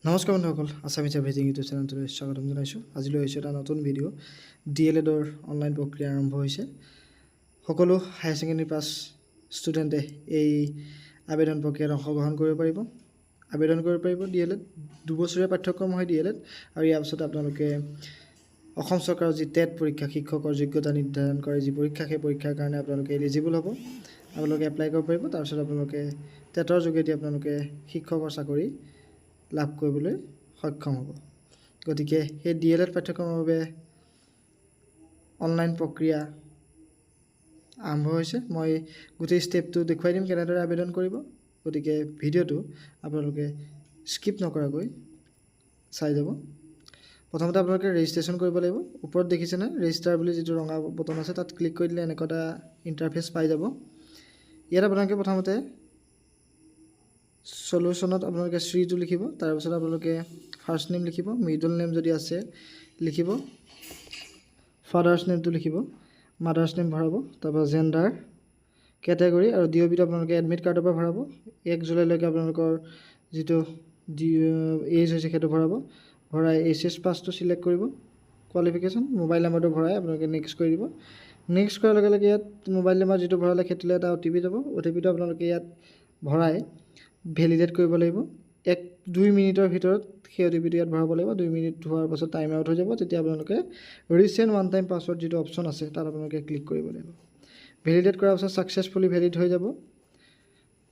নমস্কাৰ বন্ধুসকল, Assamese everything YouTube চেনেলটোলৈ স্বাগতম জনাইছোঁ। আজিলৈ হৈছে এটা নতুন ভিডিঅ'। DLEDৰ অনলাইন প্ৰক্ৰিয়া আৰম্ভ হৈছে। সকলো হায়াৰ ছেকেণ্ডেৰী পাছ ষ্টুডেণ্টে এই আবেদন প্ৰক্ৰিয়াত অংশগ্ৰহণ কৰিব পাৰিব। আবেদন কৰিব পাৰিব DLED 2 বছৰীয়া পাঠ্যক্ৰম হয় DLED, আৰু ইয়াৰ পিছত আপোনালোকে অসম চৰকাৰৰ যি টেট পৰীক্ষা, শিক্ষকৰ যোগ্যতা নিৰ্ধাৰণ কৰে যি পৰীক্ষা, সেই পৰীক্ষাৰ কাৰণে আপোনালোকে এলিজিবল হ'ব। আপোনালোকে এপ্লাই কৰিব পাৰিব। তাৰপিছত আপোনালোকে টেটৰ যোগেদি আপোনালোকে শিক্ষকৰ চাকৰি লাভ কৰিবলৈ সক্ষম হ'ব। গতিকে সেই DLED পাঠ্যক্ৰমৰ বাবে অনলাইন প্ৰক্ৰিয়া আৰম্ভ হৈছে। মই গোটেই ষ্টেপটো দেখুৱাই দিম কেনেদৰে আবেদন কৰিব। গতিকে ভিডিঅ'টো আপোনালোকে স্কিপ নকৰাকৈ চাই যাব। প্ৰথমতে আপোনালোকে ৰেজিষ্ট্ৰেশ্যন কৰিব লাগিব। ওপৰত দেখিছেনে ৰেজিষ্টাৰ বুলি যিটো ৰঙা বটন আছে, তাত ক্লিক কৰি দিলে এনেকুৱা এটা ইণ্টাৰফেচ পাই যাব। ইয়াত আপোনালোকে প্ৰথমতে সলিউশ্যনত আপোনালোকে শ্ৰীটো লিখিব। তাৰপিছত আপোনালোকে ফাৰ্ষ্ট নেম লিখিব, মিডল নেম যদি আছে লিখিব, ফাদাৰ্ছ নেমটো লিখিব, মাদাৰ্ছ নেম ভৰাব, তাৰপৰা জেণ্ডাৰ, কেটেগৰী আৰু DOBটো আপোনালোকে এডমিট কাৰ্ডৰ পৰা ভৰাব। 1 জুলাইলৈকে আপোনালোকৰ যিটো এজ হৈছে সেইটো ভৰাব। ভৰাই HS পাছটো চিলেক্ট কৰিব, কোৱালিফিকেশ্যন, মোবাইল নাম্বাৰটো ভৰাই আপোনালোকে নেক্সট কৰি দিব। নেক্সট কৰাৰ লগে লগে ইয়াত মোবাইল নাম্বাৰ যিটো ভৰালে সেইটোলৈ এটা OTP যাব। OTPটো আপোনালোকে ইয়াত ভৰাই ভেলিডেট কৰিব লাগিব। 1-2 মিনিটৰ ভিতৰত সেই OTPটো ইয়াত ভৰাব লাগিব। 2 মিনিট হোৱাৰ পাছত টাইম আউট হৈ যাব। তেতিয়া আপোনালোকে ৰিচেণ্ট ওৱান টাইম পাছৱৰ্ড যিটো অপশ্যন আছে তাত আপোনালোকে ক্লিক কৰিব লাগিব। ভেলিডেট কৰাৰ পাছত ছাকচেছফুলি ভেলিড হৈ যাব,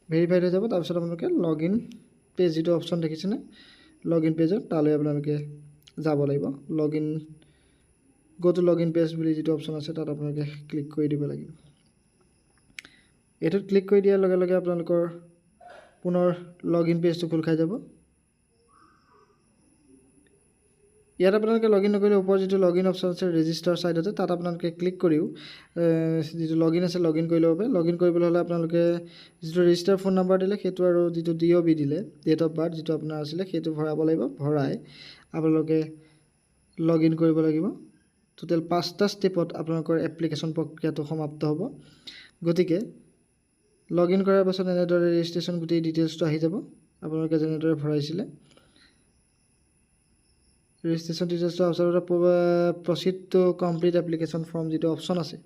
ভেৰিফাইড হৈ যাব। তাৰপিছত আপোনালোকে লগ ইন পেজ যিটো অপশ্যন দেখিছেনে, লগ ইন পেজত তালৈ আপোনালোকে যাব লাগিব। Go to log in page বুলি যিটো অপশ্যন আছে তাত আপোনালোকে ক্লিক কৰি দিব লাগিব। এইটোত ক্লিক কৰি দিয়াৰ লগে লগে আপোনালোকৰ পুনৰ লগ ইন পেজটো খোল খাই যাব। ইয়াত আপোনালোকে লগ ইন নকৰিলে ওপৰত যিটো লগ ইন অপশ্যন আছে ৰেজিষ্টাৰ ছাইডতে, তাত আপোনালোকে ক্লিক কৰিও যিটো লগ ইন আছে লগ ইন কৰি ল'ব পাৰে। লগ ইন কৰিবলৈ হ'লে আপোনালোকে যিটো ৰেজিষ্টাৰ ফোন নাম্বাৰ দিলে সেইটো আৰু যিটো DOB দিলে, ডেট অফ বাৰ্থ যিটো আপোনাৰ আছিলে সেইটো ভৰাব লাগিব। ভৰাই আপোনালোকে লগ ইন কৰিব লাগিব। টোটেল 5টা ষ্টেপত আপোনালোকৰ এপ্লিকেশ্যন প্ৰক্ৰিয়াটো সমাপ্ত হ'ব। গতিকে লগ ইন কৰাৰ পাছত এনেদৰে ৰেজিষ্ট্ৰেশ্যন গোটেই ডিটেইলছটো আহি যাব আপোনালোকে যেনেদৰে ভৰাইছিলে। ৰেজিষ্ট্ৰেশ্যন ডিটেইলছটো আচলতে proceed to complete application form যিটো অপশ্যন আছে,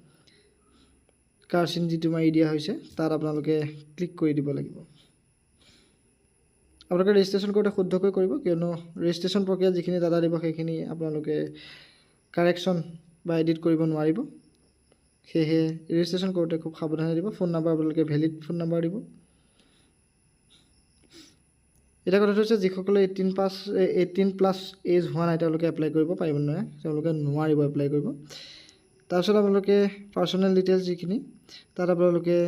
কাৰ্চিন যিটো মাৰি দিয়া হৈছে, তাত আপোনালোকে ক্লিক কৰি দিব লাগিব। আপোনালোকে ৰেজিষ্ট্ৰেশ্যন কৰোঁতে শুদ্ধকৈ কৰিব, কিয়নো ৰেজিষ্ট্ৰেশ্যন প্ৰক্ৰিয়াত যিখিনি ডাটা দিব সেইখিনি আপোনালোকে কাৰেকশ্যন বা এডিট কৰিব নোৱাৰিব। সেয়েহে ৰেজিষ্ট্ৰেশ্যন কৰোঁতে খুব সাৱধানে দিব। ফোন নাম্বাৰ আপোনালোকে ভেলিড ফোন নাম্বাৰ দিব। এটা কথাটো হৈছে যিসকলে 18+ এজ হোৱা নাই তেওঁলোকে এপ্লাই কৰিব পাৰিব নহয়, তেওঁলোকে নোৱাৰিব এপ্লাই কৰিব। তাৰপিছত আপোনালোকে পাৰ্চনেল ডিটেইলছ যিখিনি তাত আপোনালোকে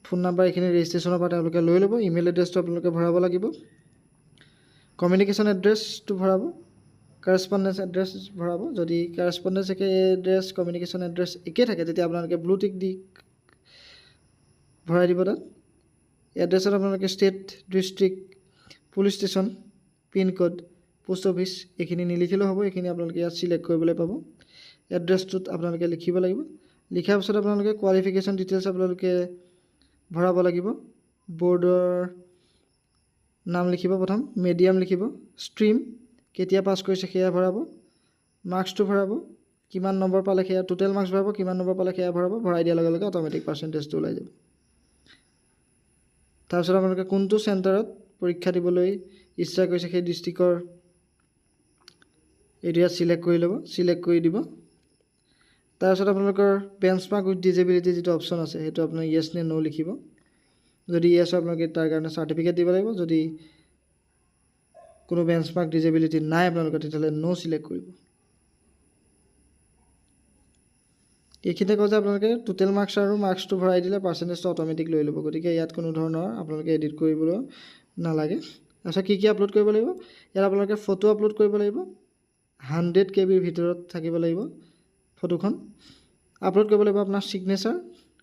ফোন নাম্বাৰ এইখিনি ৰেজিষ্ট্ৰেশ্যনৰ পৰা তেওঁলোকে লৈ ল'ব। ইমেইল এড্ৰেছটো আপোনালোকে ভৰাব লাগিব। কমিউনিকেশ্যন এড্ৰেছটো ভৰাব, কাৰেছপণ্ডেঞ্চ এড্ৰেছ ভৰাব। যদি কাৰেছপণ্ডেঞ্চ এড্ৰেছ কমিউনিকেশ্যন এড্ৰেছ একেই থাকে তেতিয়া আপোনালোকে ব্লু টিক দি ভৰাই দিব তাত। এড্ৰেছত আপোনালোকে state, district, police station, pin code, post office এইখিনি নিলিখিলেও হ'ব। এইখিনি আপোনালোকে ইয়াত চিলেক্ট কৰিবলৈ পাব। এড্ৰেছটোত আপোনালোকে লিখিব লাগিব। লিখাৰ পিছত আপোনালোকে কোৱালিফিকেশ্যন ডিটেইলছ আপোনালোকে ভৰাব লাগিব। বৰ্ডৰ নাম লিখিব, প্ৰথম মিডিয়াম লিখিব, ষ্ট্ৰীম কেতিয়া পাছ কৰিছে সেয়া ভৰাব, মাৰ্কছটো ভৰাব, কিমান নম্বৰ পালে সেয়া টোটেল মাৰ্কছ ভৰাব, কিমান নম্বৰ পালে সেয়া ভৰাব। ভৰাই দিয়াৰ লগে লগে অট'মেটিক পাৰ্চেণ্টেজটো ওলাই যাব। তাৰপিছত আপোনালোকে কোনটো চেণ্টাৰত পৰীক্ষা দিবলৈ ইচ্ছা কৰিছে সেই ডিষ্ট্ৰিক্টৰ এইটো ইয়াত চিলেক্ট কৰি ল'ব, চিলেক্ট কৰি দিব। তাৰপিছত আপোনালোকৰ বেঞ্চমাৰ্ক উইথ ডিজেবিলিটি যিটো অপশ্যন আছে সেইটো আপোনাৰ য়েছ নে ন' লিখিব। যদি য়েছ হয় আপোনালোকে তাৰ কাৰণে চাৰ্টিফিকেট দিব লাগিব। যদি কোনো বেঞ্চমাৰ্ক ডিজেবিলিটি নাই আপোনালোকৰ তেতিয়াহ'লে ন' চিলেক্ট কৰিব। এইখিনিতে কয় যে আপোনালোকে টোটেল মাৰ্কছ আৰু মাৰ্কছটো ভৰাই দিলে পাৰ্চেণ্টেজটো অট'মেটিক লৈ ল'ব। গতিকে ইয়াত কোনো ধৰণৰ আপোনালোকে এডিট কৰিবলৈ নালাগে। তাৰপিছত কি আপলোড কৰিব লাগিব, ইয়াত আপোনালোকে ফটো আপলোড কৰিব লাগিব। 100 KB ভিতৰত থাকিব লাগিব ফটোখন। আপলোড কৰিব লাগিব আপোনাৰ ছিগনেচাৰ,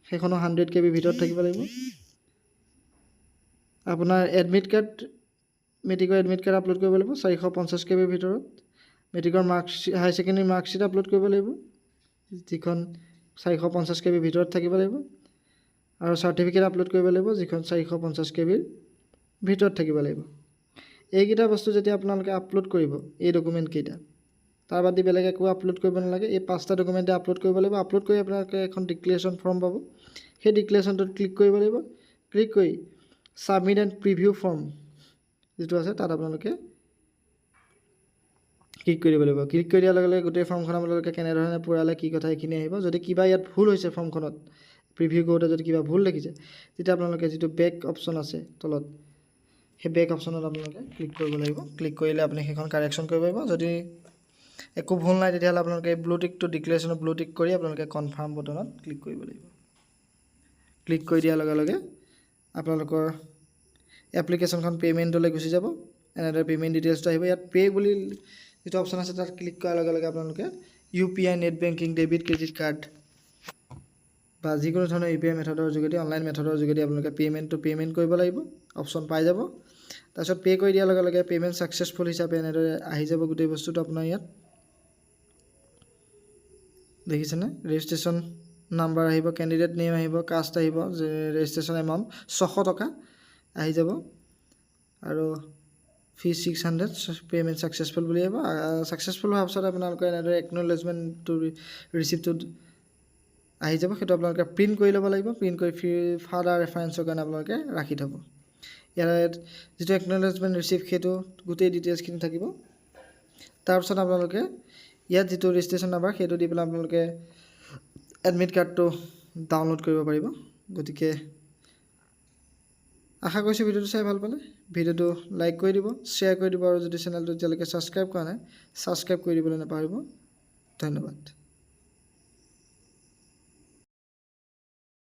সেইখনো 100 KB ভিতৰত থাকিব লাগিব। আপোনাৰ এডমিট কাৰ্ড, মেট্ৰিকৰ এডমিট কাৰ্ড আপলোড কৰিব লাগিব 450 KB ভিতৰত। মেট্ৰিকৰ marksheet, higher secondary marksheet upload কৰিব লাগিব, যিখন 450 KB ভিতৰত থাকিব লাগিব। আৰু চাৰ্টিফিকেট আপলোড কৰিব লাগিব যিখন 450 KB ভিতৰত থাকিব লাগিব। এইকেইটা বস্তু যেতিয়া আপোনালোকে আপলোড কৰিব এই ডকুমেণ্টকেইটা, তাৰ বাদ দি বেলেগ একো আপলোড কৰিব নালাগে। এই 5টা ডকুমেণ্টে আপলোড কৰিব লাগিব। আপলোড কৰি আপোনালোকে এখন ডিক্লেৰেশ্যন ফৰ্ম পাব। সেই ডিক্লেৰেশ্যনটোত ক্লিক কৰিব লাগিব। ক্লিক কৰি ছাবমিট এণ্ড প্ৰিভিউ ফৰ্ম যিটো আছে তাত আপোনালোকে ক্লিক কৰি দিব লাগিব। ক্লিক কৰি দিয়াৰ লগে লগে গোটেই ফৰ্মখন আপোনালোকে কেনেধৰণে পূৰালে কি কথা এইখিনি আহিব। যদি কিবা ইয়াত ভুল হৈছে ফৰ্মখনত প্ৰিভিউ কৰোঁতে যদি কিবা ভুল দেখিছে, তেতিয়া আপোনালোকে যিটো বেক অপশ্যন আছে তলত, সেই বেক অপশ্যনত আপোনালোকে ক্লিক কৰিব লাগিব। ক্লিক কৰিলে আপুনি সেইখন কাৰেকশ্যন কৰিব পাৰিব। যদি একো ভুল নাই তেতিয়াহ'লে আপোনালোকে ব্লু টিকটো ডিক্লেৰেশ্যনত ব্লু টিক কৰি আপোনালোকে কনফাৰ্ম বটনত ক্লিক কৰিব লাগিব। ক্লিক কৰি দিয়াৰ লগে লগে আপোনালোকৰ এপ্লিকেশ্যনখন পে'মেণ্টলৈ গুচি যাব। এনেদৰে পে'মেণ্ট ডিটেইলছটো আহিব। ইয়াত পে' বুলি যিটো অপশ্যন আছে তাত ক্লিক কৰাৰ লগে লগে আপোনালোকে UPI, net banking, debit, credit card বা যিকোনো ধৰণৰ UPI মেথডৰ যোগেদি, অনলাইন মেথডৰ যোগেদি আপোনালোকে পে'মেণ্ট কৰিব লাগিব। অপশ্যন পাই যাব। তাৰপিছত পে' কৰি দিয়াৰ লগে লগে পে'মেণ্ট ছাকচেছফুল হিচাপে এনেদৰে আহি যাব গোটেই বস্তুটো আপোনাৰ ইয়াত। দেখিছেনে? ৰেজিষ্ট্ৰেশ্যন নাম্বাৰ আহিব, কেণ্ডিডেট নেম আহিব, কাষ্ট আহিব, ৰেজিষ্ট্ৰেশ্যন এমাউণ্ট 600 টকা আহি যাব আৰু ফি 600, পে'মেণ্ট ছাকচেছফুল বুলি আহিব। ছাকচেছফুল হোৱাৰ পাছত আপোনালোকে এনেদৰে একনলেজমেণ্টটো ৰিচিপ্টটো আহি যাব। সেইটো আপোনালোকে প্ৰিণ্ট কৰি ল'ব লাগিব। প্ৰিণ্ট কৰি ফাৰ্ডাৰ ৰেফাৰেঞ্চৰ কাৰণে আপোনালোকে ৰাখি থ'ব। ইয়াৰ যিটো একনলেজমেণ্ট ৰিচিপ্ট সেইটো গোটেই ডিটেইলছখিনি থাকিব। তাৰপিছত আপোনালোকে ইয়াত যিটো ৰেজিষ্ট্ৰেশ্যন নাম্বাৰ সেইটো দি পেলাই আপোনালোকে এডমিট কাৰ্ডটো ডাউনলোড কৰিব পাৰিব। গতিকে আশা কৰিছোঁ ভিডিঅ'টো চাই ভাল পালে। ভিডিঅ'টো লাইক কৰি দিব, শ্বেয়াৰ কৰি দিব আৰু যদি চেনেলটো এতিয়ালৈকে ছাবস্ক্ৰাইব কৰা নাই ছাবস্ক্ৰাইব কৰি দিবলৈ নাপাহৰিব। ধন্যবাদ।